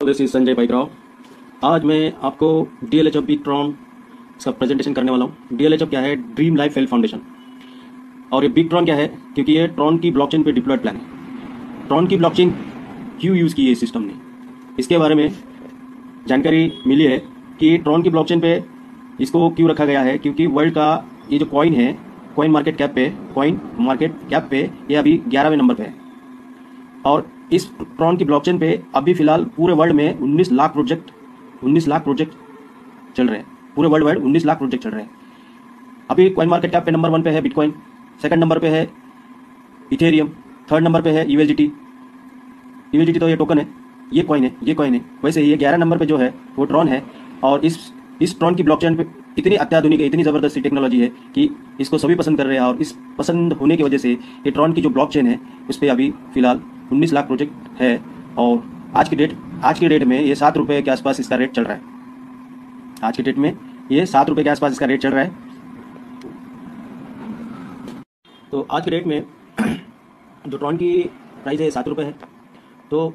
This is Sanjay पाइकराव। आज मैं आपको DLHF बिगट्रॉन का प्रेजेंटेशन करने वाला हूँ। DLHF क्या है? Dream life wealth foundation. और ये बिगट्रॉन क्या है? क्योंकि ये ट्रॉन की ब्लॉकचेन पे डिप्लॉयड प्लान है। ट्रॉन की ब्लॉकचेन क्यों यूज़ की है इस सिस्टम ने, इसके बारे में जानकारी मिली है कि ट्रॉन की ब्लॉकचेन पे इसको क्यों रखा गया है। क्योंकि वर्ल्ड का ये जो कॉइन है, कॉइन मार्केट कैप पे ये अभी 11वें नंबर पे है। और इस ट्रॉन की ब्लॉकचेन पे अभी फिलहाल पूरे वर्ल्ड में 19 लाख प्रोजेक्ट चल रहे हैं। पूरे वर्ल्ड वाइड 19 लाख प्रोजेक्ट चल रहे हैं। अभी कॉइन मार्केट कैप पे नंबर 1 पे है बिटकॉइन, सेकंड नंबर पे है इथेरियम, थर्ड नंबर पे है यूएसडीटी तो ये टोकन है, ये कॉइन है। वैसे ही ये 11 नंबर पे जो है वो ट्रॉन है। और इस ट्रॉन की ब्लॉकचेन पे इतनी अत्याधुनिक है, इतनी ज़बरदस्त टेक्नोलॉजी है कि इसको सभी पसंद कर रहे हैं। और इस पसंद होने की वजह से ये ट्रॉन की जो ब्लॉकचेन है उस पर अभी फिलहाल 19 लाख प्रोजेक्ट है। और आज की डेट में ये 7 रुपये के आसपास इसका रेट चल रहा है। आज की डेट में ये 7 रुपये के आसपास इसका रेट चल रहा है। तो आज की डेट में जो ट्रॉन की प्राइस है 7 रुपये है। तो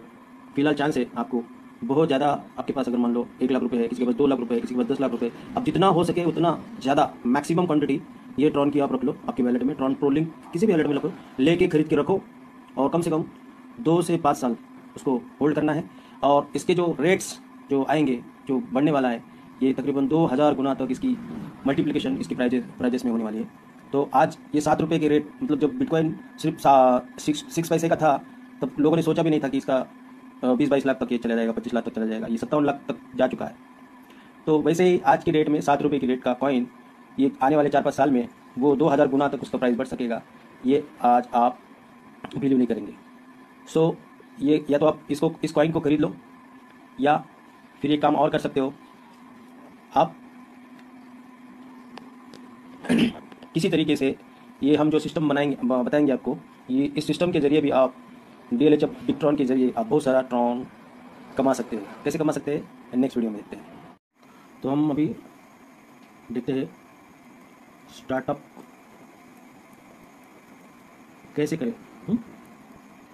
फिलहाल चांस है आपको बहुत ज़्यादा, आपके पास अगर मान लो 1 लाख रुपये है, किसी के पास 2 लाख रुपये है, किसी के पास 10 लाख रुपये, अब जितना हो सके उतना ज़्यादा मैक्सिमम क्वांटिटी ये ट्रॉन की आप रख लो आपकी वैलेट में। ट्रॉन प्रो लिंक किसी भी वैलेट में रखो, लेके खरीद के रखो और कम से कम 2 से 5 साल उसको होल्ड करना है। और इसके जो रेट्स जो आएंगे, जो बढ़ने वाला है, ये तकरीबन 2000 गुना तक इसकी मल्टीप्लिकेशन इसकी प्राइजेस में होने वाली है। तो आज ये 7 रुपये के रेट, मतलब जब बिटकॉइन सिर्फ 6 पैसे का था तब लोगों ने सोचा भी नहीं था कि इसका 20-22 लाख तक ये चला जाएगा, 25 लाख तक चला जाएगा। ये 57 लाख तक जा चुका है। तो वैसे ही आज की डेट में 7 रुपये की रेट का कॉइन ये आने वाले 4-5 साल में वो 2000 गुना तक उसका प्राइस बढ़ सकेगा। ये आज आप बिलीव नहीं करेंगे। सो ये या तो आप इस कॉइन को खरीद लो, या फिर एक काम और कर सकते हो, आप किसी तरीके से ये हम जो सिस्टम बताएंगे आपको, ये इस सिस्टम के ज़रिए भी आप DLHF बिगट्रॉन के ज़रिए आप बहुत सारा ट्रॉन कमा सकते हो। कैसे कमा सकते हैं नेक्स्ट वीडियो में देखते हैं। तो हम अभी देखते हैं स्टार्टअप कैसे करें।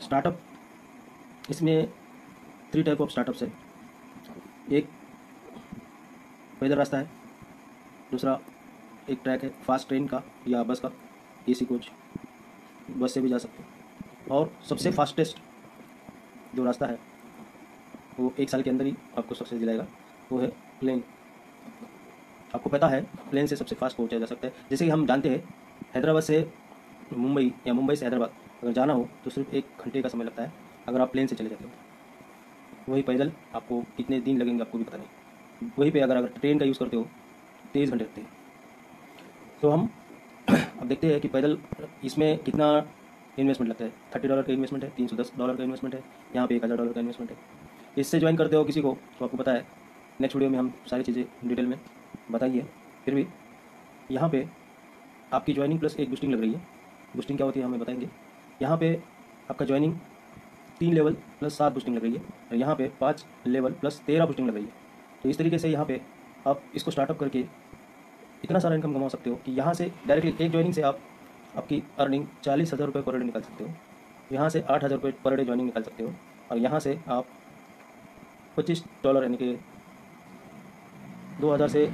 स्टार्टअप, इसमें 3 टाइप ऑफ स्टार्टअप्स है। एक पैदल रास्ता है, दूसरा एक ट्रैक है फास्ट ट्रेन का या बस का, AC कोच, बस से भी जा सकते हैं। और सबसे फास्टेस्ट जो रास्ता है वो 1 साल के अंदर ही आपको सक्सेस दिलाएगा, वो है प्लेन। आपको पता है प्लेन से सबसे फास्ट पहुंचा जा सकता है। जैसे कि हम जानते हैं हैदराबाद से मुंबई या मुंबई से हैदराबाद अगर जाना हो तो सिर्फ 1 घंटे का समय लगता है अगर आप प्लेन से चले जाते हो। वही पैदल आपको कितने दिन लगेंगे आपको भी पता नहीं। वहीं पे अगर ट्रेन का यूज़ करते हो 23 घंटे लगते हैं। तो हम अब देखते हैं कि पैदल इसमें कितना इन्वेस्टमेंट लगता है। $30 का इन्वेस्टमेंट है, $310 का इन्वेस्टमेंट है, यहाँ पे $1000 का इन्वेस्टमेंट है। इससे ज्वाइन करते हो किसी को तो आपको पता है नेक्स्ट वीडियो में हम सारी चीज़ें डिटेल में बताएंगे। फिर भी यहाँ पे आपकी ज्वाइनिंग प्लस एक बूस्टिंग लग रही है। बूस्टिंग क्या होती है हमें बताएंगे। यहाँ पे आपका ज्वाइनिंग 3 लेवल प्लस 7 बूस्टिंग लग रही है, और यहाँ पे 5 लेवल प्लस 13 बूस्टिंग लग रही है। तो इस तरीके से यहाँ पे आप इसको स्टार्टअप करके इतना सारा इनकम कमा सकते हो कि यहाँ से डायरेक्टली एक ज्वाइनिंग से आपकी अर्निंग 40,000 रुपये पर डे निकाल सकते हो। यहाँ से 8,000 रुपये पर डे ज्वाइनिंग निकाल सकते हो। और यहाँ से आप $25 यानी कि 2,000 से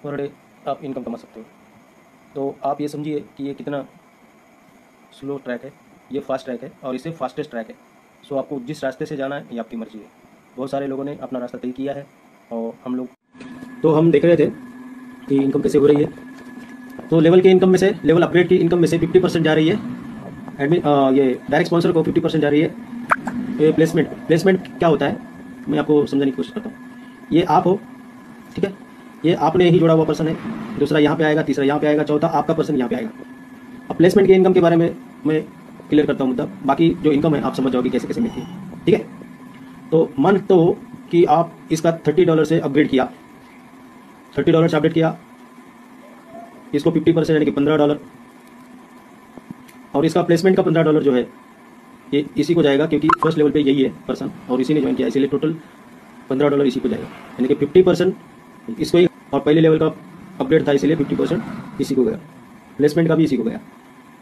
पर डे आप इनकम कमा सकते हो। तो आप ये समझिए कि ये कितना स्लो ट्रैक है, ये फास्ट ट्रैक है और इससे फास्टेस्ट ट्रैक है। सो आपको जिस रास्ते से जाना है ये आपकी मर्जी है। बहुत सारे लोगों ने अपना रास्ता तय किया है और हम देख रहे थे कि इनकम कैसे हो रही है। तो लेवल अपग्रेड की इनकम में से 50% जा रही है ये डायरेक्ट स्पॉन्सर को, 50% जा रही है ये प्लेसमेंट क्या होता है मैं आपको समझाने की कोशिश करता हूँ। ये आप हो, ठीक है, ये आपने ही जोड़ा हुआ पर्सन है, दूसरा यहाँ पे आएगा, तीसरा यहाँ पे आएगा, चौथा आपका पर्सन यहाँ पे आएगा। अब प्लेसमेंट के इनकम के बारे में मैं क्लियर करता हूँ मुद्दा, बाकी जो इनकम है आप समझ जाओगे कैसे कैसे मिलती है, ठीक है। तो मान तो कि आप इसका $30 से अपग्रेड किया, $30 से अपडेट किया, इसको 50% यानी कि $15, और इसका प्लेसमेंट का $15 जो है ये इसी को जाएगा, क्योंकि फर्स्ट लेवल पे यही है पर्सन और इसी ने ज्वाइन किया, इसीलिए टोटल $15 इसी को जाएगा। यानी कि 50% इसको ही, और पहले लेवल का अपडेट था इसीलिए 50% इसी को गया, प्लेसमेंट का भी इसी को गया।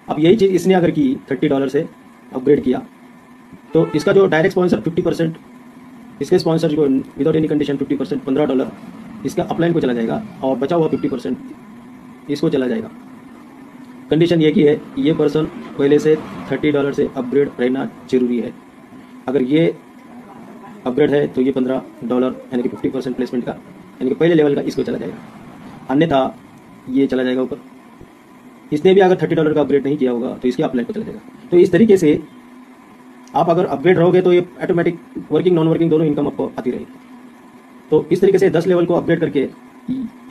अब यही चीज़ इसने अगर की $30 से अपग्रेड किया तो इसका जो डायरेक्ट स्पॉन्सर 50% इसके स्पॉन्सर को विदाउट एनी कंडीशन 50% $15 इसका अपलाइन को चला जाएगा और बचा हुआ 50% इसको चला जाएगा। कंडीशन ये की है, ये पर्सन पहले से $30 से अपग्रेड रहना जरूरी है। अगर ये अपग्रेड है तो ये $15 यानी कि 50% प्लेसमेंट का यानी कि पहले लेवल का इसको चला जाएगा, अन्यथा ये चला जाएगा ऊपर। इसने भी अगर $30 का अपग्रेड नहीं किया होगा तो इसके अपलाइन को चला जाएगा। तो इस तरीके से आप अगर अपग्रेड रहोगे तो ये ऑटोमेटिक वर्किंग नॉन वर्किंग दोनों इनकम आपको आती रहेगी। तो इस तरीके से 10 लेवल को अपग्रेड करके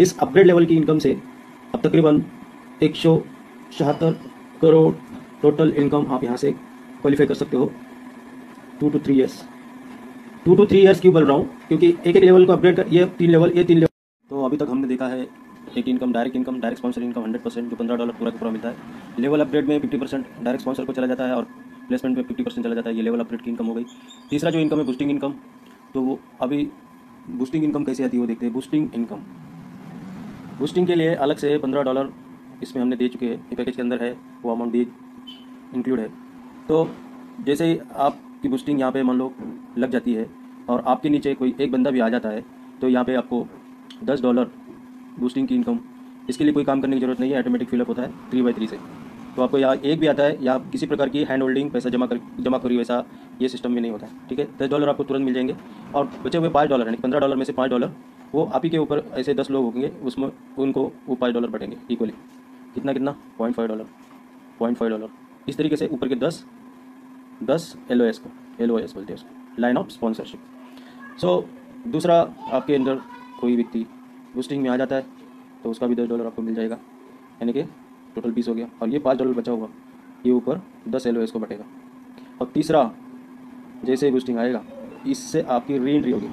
इस अपग्रेड लेवल की इनकम से अब तकरीबन 176 करोड़ टोटल इनकम आप यहाँ से क्वालिफाई कर सकते हो 2 to 3 ईयर्स। 2 to 3 ईयर्स क्यों बोल रहा हूँ, क्योंकि एक एक लेवल को अपग्रेड कर, ये 3 लेवल। तो अभी तक हमने देखा है एक इनकम, डायरेक्ट स्पॉन्सर इनकम 100% जो $15 पूरा का पूरा मिलता है। लेवल अपग्रेड में 50% डायरेक्ट स्पॉन्सर को चला जाता है और प्लेसमेंट में 50% चला जाता है। ये लेवल अपग्रेड की इनकम हो गई। तीसरा जो इनकम है बूस्टिंग इनकम। तो वो अभी बूस्टिंग इनकम कैसे आती है वो देखते हैं। बूस्टिंग इनकम, बूस्टिंग के लिए अलग से $15 इसमें हमने दे चुके हैं, ये पैकेज के अंदर है, वो अमाउंट दे इंक्लूड है। तो जैसे ही आपकी बूस्टिंग यहाँ पे मान लो लग जाती है और आपके नीचे कोई एक बंदा भी आ जाता है तो यहाँ पे आपको $10 बूस्टिंग की इनकम, इसके लिए कोई काम करने की ज़रूरत नहीं है, ऑटोमेटिक फिलअप होता है 3/3 से। तो आपको यहाँ एक भी आता है या किसी प्रकार की हैंड होल्डिंग पैसा जमा करी वैसा ये सिस्टम में नहीं होता है, ठीक है। $10 आपको तुरंत मिल जाएंगे और बचे हुए $5 यानी $15 में से $5 वो आप ही के ऊपर, ऐसे 10 लोग होंगे उसमें उनको वो $5 बढ़ेंगे इक्वली। कितना $0.5 इस तरीके से ऊपर के 10 LOS बोलते हैं उसको, लाइन ऑफ स्पॉन्सरशिप। सो दूसरा, आपके अंदर कोई व्यक्ति बूस्टिंग में आ जाता है तो उसका भी $10 आपको मिल जाएगा, यानी कि टोटल 20 हो गया। और ये $5 बचा हुआ ये ऊपर 10 LOS को बटेगा। और तीसरा, जैसे ही बूस्टिंग आएगा इससे आपकी री एंट्री होगी,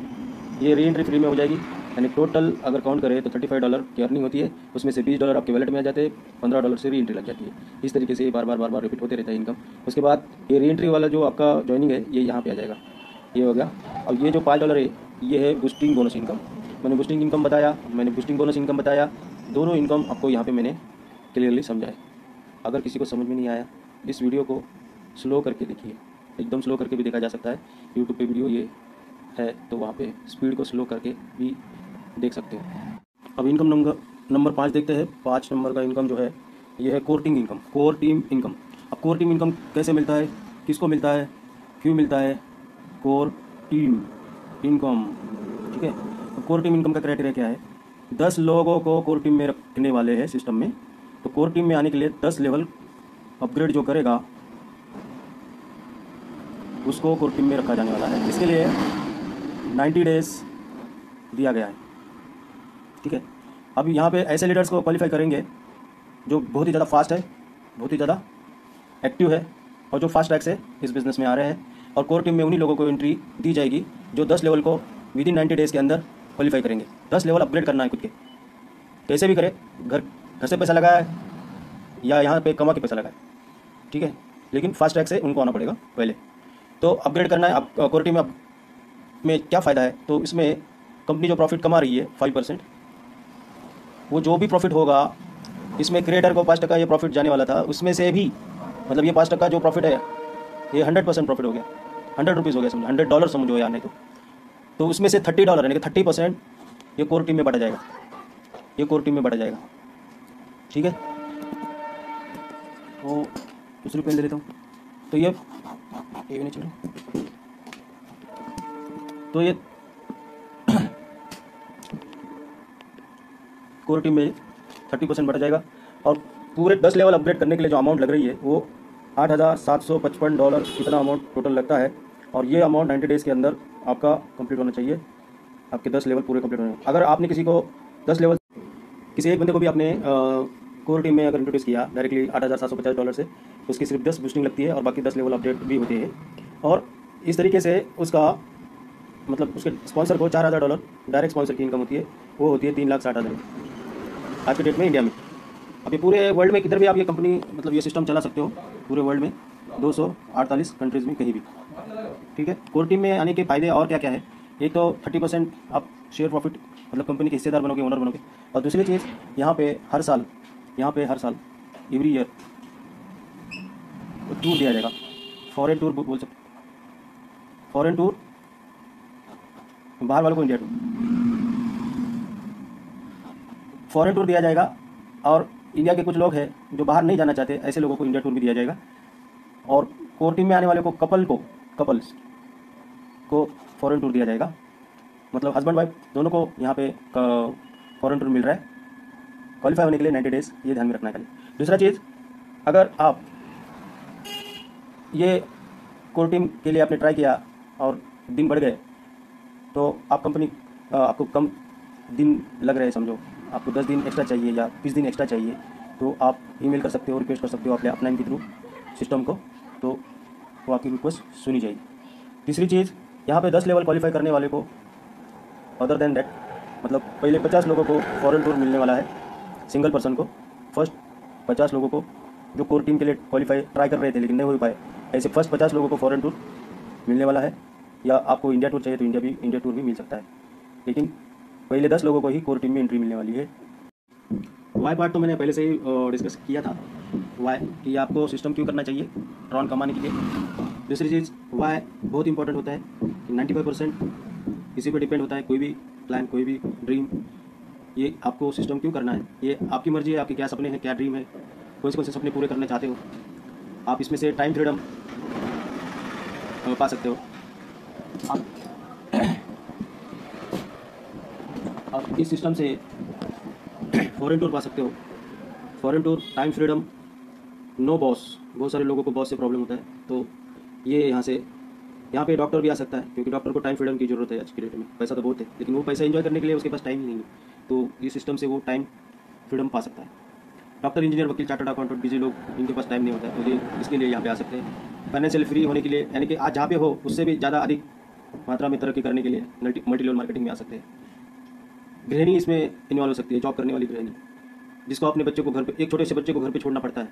ये री एंट्री फ्री में हो जाएगी, यानी टोटल अगर काउंट करें तो $35 की अर्निंग होती है, उसमें से $20 आपके वैलेट में आ जाते हैं, $15 से री एंट्री लग जाती है। इस तरीके से बार बार रिपीट होते रहता है इनकम। उसके बाद ये री एंट्री वाला जो आपका ज्वाइनिंग है ये यहाँ पे आ जाएगा, ये हो गया। और ये जो $5 है ये है बूस्टिंग बोनस इनकम। मैंने बूस्टिंग इनकम बताया, मैंने बूस्टिंग बोनस इनकम बताया, दोनों इनकम आपको यहाँ पे मैंने क्लियरली समझाया। अगर किसी को समझ में नहीं आया इस वीडियो को स्लो करके देखिए, एकदम स्लो करके भी देखा जा सकता है। यूट्यूब पे वीडियो ये है तो वहाँ पे स्पीड को स्लो करके भी देख सकते हो। अब इनकम नंबर 5 देखते हैं। 5 नंबर का इनकम जो है ये है core team income. Core team income, अब कोर टीम इनकम कैसे मिलता है, किसको मिलता है, क्यों मिलता है? कोर टीम इनकम, ठीक है। अब कोर टीम इनकम का क्राइटेरिया क्या है? 10 लोगों को कोर टीम में रखने वाले हैं सिस्टम में, तो कोर टीम में आने के लिए 10 लेवल अपग्रेड जो करेगा उसको कोर टीम में रखा जाने वाला है। इसके लिए 90 डेज दिया गया है, ठीक है। अब यहाँ पे ऐसे लीडर्स को क्वालिफाई करेंगे जो बहुत ही ज़्यादा फास्ट है, बहुत ही ज़्यादा एक्टिव है और जो फास्ट ट्रैक से इस बिज़नेस में आ रहे हैं। और कोर टीम में उन्हीं लोगों को एंट्री दी जाएगी जो 10 लेवल को विदिन 90 डेज़ के अंदर क्वालिफाई करेंगे। 10 लेवल अपग्रेड करना है खुद के, कैसे भी करे, घर से पैसा लगाए या यहाँ पे कमा के पैसा लगाए, ठीक है, लेकिन फास्ट ट्रैक से उनको आना पड़ेगा पहले। तो अपग्रेड करना है। अब कोर टीम में क्या फ़ायदा है? तो इसमें कंपनी जो प्रॉफिट कमा रही है 5%, वो जो भी प्रॉफिट होगा इसमें क्रिएटर को 5% ये प्रॉफिट जाने वाला था, उसमें से भी मतलब ये 5% जो प्रॉफिट है ये 100% प्रॉफिट हो गया, 100 रुपीज़ हो गया, समझो $100 समझो यार, नहीं तो उसमें से $30 यानी कि 30% ये कोर टीम में बढ़ा जाएगा, ये कोर टीम में बढ़ा जाएगा, ठीक है। तो दूसरी पेन ले लेता हूँ। तो ये नहीं चलो, तो ये कोर टीम में 30% बढ़ जाएगा। और पूरे 10 लेवल अपग्रेड करने के लिए जो अमाउंट लग रही है वो $8,755 इतना अमाउंट टोटल लगता है। और ये अमाउंट 90 डेज़ के अंदर आपका कंप्लीट होना चाहिए, आपके 10 लेवल पूरे कंप्लीट होने। अगर आपने किसी को 10 लेवल, किसी एक बंदे को भी आपने कोर टीम में अगर इंट्रोड्यूस किया डायरेक्टली $8,750 से, उसकी सिर्फ 10 बूस्टिंग लगती है और बाकी 10 लेवल अपडेट भी होते हैं। और इस तरीके से उसका मतलब उसके स्पॉन्सर को $4,000 डायरेक्ट स्पॉन्सर की इनकम होती है, वो होती है 3,60,000 आज के डेट में इंडिया में। अभी पूरे वर्ल्ड में किधर भी आप ये कंपनी मतलब ये सिस्टम चला सकते हो, पूरे वर्ल्ड में 248 कंट्रीज़ में कहीं भी, ठीक है। कोर टीम में आने के फ़ायदे और क्या क्या है? एक तो 30% आप शेयर प्रॉफिट मतलब कंपनी के हिस्सेदार बनोगे, ओनर बनोगे। और दूसरी चीज़ यहाँ पे हर साल एवरी ईयर टूर दिया जाएगा, फॉरेन टूर बोल सकते, फॉरेन टूर बाहर वालों को इंडिया टूर, फॉरेन टूर दिया जाएगा। और इंडिया के कुछ लोग हैं जो बाहर नहीं जाना चाहते, ऐसे लोगों को इंडिया टूर भी दिया जाएगा। और कोर टीम में आने वाले को कपल्स को फॉरेन टूर दिया जाएगा। मतलब हस्बैंड वाइफ दोनों को यहाँ पे फॉरेन टूर मिल रहा है क्वालिफाई होने के लिए 90 डेज, ये ध्यान में रखना है खाली। दूसरा चीज़, अगर आप ये कोर टीम के लिए आपने ट्राई किया और दिन बढ़ गए तो आप कंपनी आपको कम दिन लग रहे हैं, समझो आपको 10 दिन एक्स्ट्रा चाहिए या 20 दिन एक्स्ट्रा चाहिए, तो आप ईमेल कर सकते हो, रिक्वेस्ट कर सकते हो अपने अपलाइन के थ्रू सिस्टम को, तो वो आपकी रिक्वेस्ट सुनी जाएगी। तीसरी चीज़, यहाँ पे 10 लेवल क्वालिफाई करने वाले को अदर देन दैट, मतलब पहले 50 लोगों को फॉरेन टूर मिलने वाला है सिंगल पर्सन को। फर्स्ट 50 लोगों को जो कोर टीम के लिए क्वालिफाई ट्राई कर रहे थे लेकिन नहीं हो पाए, ऐसे फर्स्ट 50 लोगों को फॉरेन टूर मिलने वाला है। या आपको इंडिया टूर चाहिए तो इंडिया टूर भी मिल सकता है, लेकिन पहले 10 लोगों को ही कोर टीम में एंट्री मिलने वाली है। वाई पार्ट तो मैंने पहले से ही डिस्कस किया था, वाई कि आपको सिस्टम क्यों करना चाहिए ट्रॉन कमाने के लिए। दूसरी चीज़, वाई बहुत इंपॉर्टेंट होता है कि 95% इसी पर डिपेंड होता है कोई भी प्लान, कोई भी ड्रीम। ये आपको सिस्टम क्यों करना है, ये आपकी मर्जी है, आपके क्या सपने हैं, क्या ड्रीम है, कौन से सपने पूरे करना चाहते हो। आप इसमें से टाइम फ्रीडम पा सकते हो, आप इस सिस्टम से फॉरेन टूर पा सकते हो। Foreign tour, time freedom, no boss. बहुत सारे लोगों को बॉस से प्रॉब्लम होता है, तो ये यहाँ पे डॉक्टर भी आ सकता है, क्योंकि डॉक्टर को टाइम फ्रीडम की ज़रूरत है आज की डेट में। पैसा तो बहुत है, लेकिन वो पैसा एंजॉय करने के लिए उसके पास टाइम ही नहीं है, तो इस सिस्टम से वो टाइम फ्रीडम पा सकता है। डॉक्टर, इंजीनियर, वकील, चार्टर्ड अकाउंटेंट, बिजी लोग, इनके पास टाइम नहीं होता है, तो ये इसके लिए यहाँ पे आ सकते हैं। फाइनेंशियल फ्री होने के लिए, यानी कि आज जहाँ पे हो उससे भी ज़्यादा अधिक मात्रा में तरक्की करने के लिए मल्टी लेवल मार्केटिंग में आ सकते हैं। गृहिणी इसमें इन्वॉल्व हो सकती है, जॉब करने वाली गृहिणी, जिसको अपने बच्चे को घर पे, एक छोटे से बच्चे को घर पे छोड़ना पड़ता है,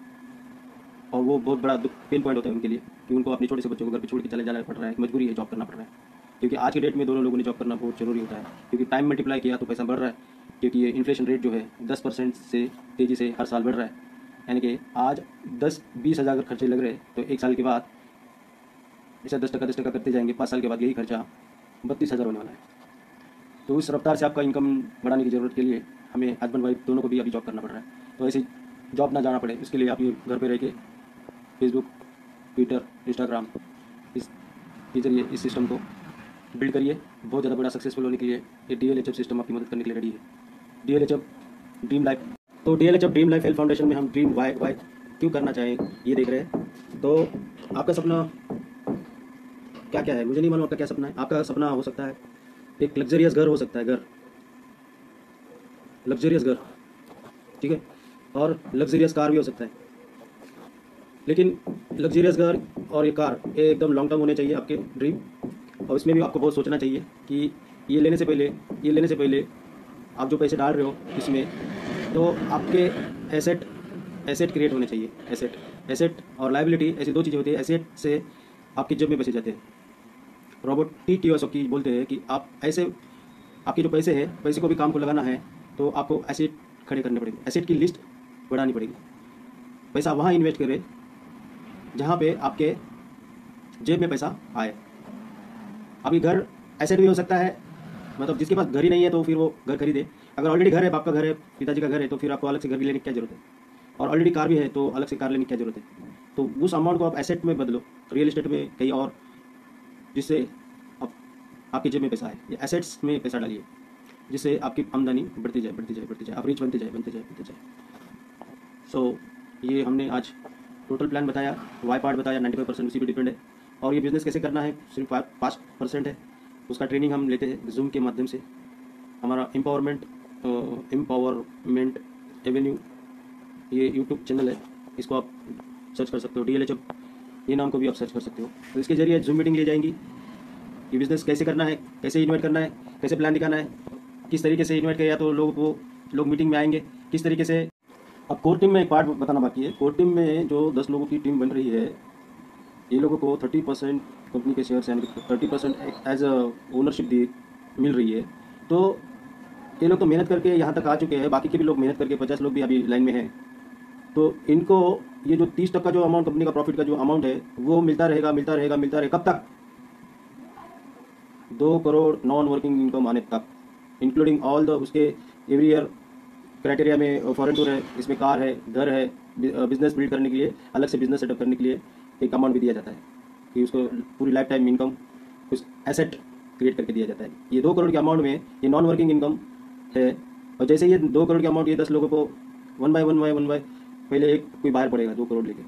और वो बहुत बड़ा पेन पॉइंट होता है उनके लिए कि उनको अपने छोटे से बच्चे को घर पे छोड़ के चले जाना पड़ रहा है, मजबूरी है, जॉब करना पड़ रहा है। क्योंकि आज के डेट में दोनों लोगों ने जॉब करना बहुत जरूरी होता है, क्योंकि टाइम मल्टीप्लाई किया तो पैसा बढ़ रहा है, क्योंकि ये इन्फ्लेशन रेट जो है 10% से तेज़ी से हर साल बढ़ रहा है। यानी कि आज 10-20 हज़ार अगर खर्चे लग रहे हैं तो एक साल के बाद ऐसा 10% करते जाएंगे, 5 साल के बाद यही खर्चा 32,000 होने वाला है। तो उस रफ्तार से आपका इनकम बढ़ाने की ज़रूरत के लिए हमें हस्बैंड वाइफ दोनों को भी अभी जॉब करना पड़ रहा है। तो ऐसे जॉब ना जाना पड़े, इसके लिए आप ये घर पे रह के फेसबुक, ट्विटर, इंस्टाग्राम, इसके जरिए इस सिस्टम को बिल्ड करिए। बहुत ज़्यादा बड़ा सक्सेसफुल होने के लिए ये DLHF सिस्टम आपकी मदद करने के लिए रेडी है। DLHF ड्रीम लाइफ, तो DLHF dream life health foundation में हम ड्रीम वाई क्यों करना चाहें ये देख रहे हैं। तो आपका सपना क्या क्या है मुझे नहीं मालूम, आपका क्या सपना है। आपका सपना हो सकता है एक लग्जरियस घर हो सकता है, लग्जरियस घर, ठीक है, और लग्जरियस कार भी हो सकता है। लेकिन लग्जरियस घर और ये कार ये एकदम लॉन्ग टर्म होने चाहिए आपके ड्रीम, और इसमें भी आपको बहुत सोचना चाहिए कि ये लेने से पहले आप जो पैसे डाल रहे हो इसमें, तो आपके एसेट क्रिएट होने चाहिए। एसेट और लायबिलिटी ऐसी दो चीज़ें होती है। एसेट से आपकी जेब में पैसे जाते हैं, रॉबर्ट टी कियोसाकी बोलते हैं कि आप ऐसे आपके जो पैसे हैं, पैसे को भी काम को लगाना है तो आपको एसेट खड़े करने पड़ेंगे, एसेट की लिस्ट बढ़ानी पड़ेगी। पैसा वहाँ इन्वेस्ट करें जहाँ पे आपके जेब में पैसा आए। अभी घर एसेट भी हो सकता है, मतलब जिसके पास घर ही नहीं है तो फिर वो घर खरीदे। अगर ऑलरेडी घर है, बाप का घर है, पिताजी का घर है, तो फिर आपको अलग से घर भी लेने की क्या जरूरत है, और ऑलरेडी कार भी है तो अलग से कार लेने की क्या जरूरत है। तो उस अमाउंट को आप एसेट में बदलो, रियल एस्टेट में कहीं और, जिससे आपकी जेब में पैसा आए। या एसेट्स में पैसा डालिए जिससे आपकी आमदनी बढ़ती जाए, आप रिच बनते जाए। सो ये हमने आज टोटल प्लान बताया, वाई पार्ट बताया, 95% उसी पर डिपेंड है। और ये बिज़नेस कैसे करना है सिर्फ 5% है, उसका ट्रेनिंग हम लेते हैं जूम के माध्यम से। हमारा एम्पावरमेंट एवेन्यू ये यूट्यूब चैनल है, इसको आप सर्च कर सकते हो, DLHF ये नाम को भी आप सर्च कर सकते हो। तो इसके जरिए जूम मीटिंग ली जाएंगी कि बिज़नेस कैसे करना है, कैसे इन्वाइट करना है, कैसे प्लान दिखाना है, किस तरीके से इन्वाइट किया तो लोग मीटिंग में आएंगे, किस तरीके से। अब कोर टीम में एक पार्ट बताना बाकी है। कोर टीम में जो 10 लोगों की टीम बन रही है, ये लोगों को 30% कंपनी के शेयर्स यानी कि 30% एज अ ओनरशिप मिल रही है। तो ये लोग तो मेहनत करके यहाँ तक आ चुके हैं, बाकी के भी लोग मेहनत करके 50 लोग भी अभी लाइन में हैं। तो इनको ये जो 30% जो अमाउंट कंपनी का प्रॉफिट का जो अमाउंट है वो मिलता रहेगा। कब तक? 2 करोड़ नॉन वर्किंग इनकम आने तक, इंक्लूडिंग ऑल द उसके एवरी ईयर क्राइटेरिया में फॉरेन टूर है, इसमें कार है, घर है, बिजनेस बिल्ड करने के लिए अलग से बिजनेस सेटअप करने के लिए एक अमाउंट भी दिया जाता है कि उसको पूरी लाइफ टाइम इनकम कुछ एसेट क्रिएट करके दिया जाता है। ये 2 करोड़ के अमाउंट में ये नॉन वर्किंग इनकम है। और जैसे ये 2 करोड़ के अमाउंट ये 10 लोगों को वन बाय पहले एक कोई बाहर पड़ेगा 2 करोड़ लेके,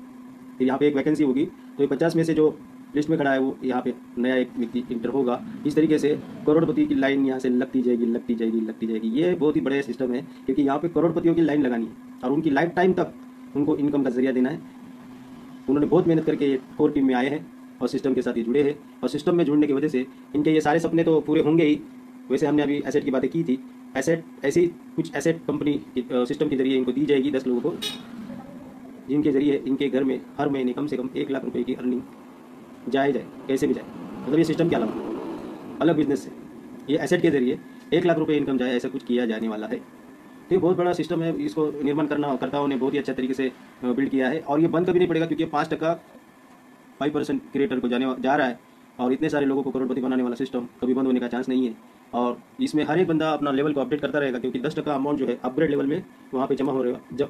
फिर यहाँ पे एक वैकेंसी होगी तो ये 50 में से जो लिस्ट में खड़ा है वो यहाँ पे नया एक व्यक्ति इंटर होगा। इस तरीके से करोड़पति की लाइन यहाँ से लगती जाएगी। ये बहुत ही बड़े सिस्टम है क्योंकि यहाँ पे करोड़पतियों की लाइन लगानी है और उनकी लाइफ टाइम तक उनको इनकम का जरिया देना है। उन्होंने बहुत मेहनत करके ये कोर टीम में आए हैं और सिस्टम के साथ ये जुड़े हैं और सिस्टम में जुड़ने की वजह से इनके ये सारे सपने तो पूरे होंगे ही। वैसे हमने अभी एसेट की बातें की थी, एसेट ऐसी कुछ एसेट कंपनी सिस्टम के जरिए इनको दी जाएगी 10 लोगों को, जिनके जरिए इनके घर में हर महीने कम से कम 1 लाख रुपए की अर्निंग जाए कैसे भी जाए, मतलब ये सिस्टम के अलावा अलग बिजनेस से ये एसेट के जरिए 1 लाख रुपए इनकम जाए, ऐसा कुछ किया जाने वाला है। तो ये बहुत बड़ा सिस्टम है, इसको निर्माण करताओं ने बहुत ही अच्छा तरीके से बिल्ड किया है और ये बंद कभी नहीं पड़ेगा क्योंकि 5% क्रिएटर को जा रहा है और इतने सारे लोगों को करोड़पति बनाने वाला सिस्टम कभी बंद होने का चांस नहीं है। और इसमें हर एक बंदा अपना लेवल को अपडेट करता रहेगा क्योंकि 10% अमाउंट जो है अपग्रेड लेवल में वहाँ पे जमा हो रहेगा। जब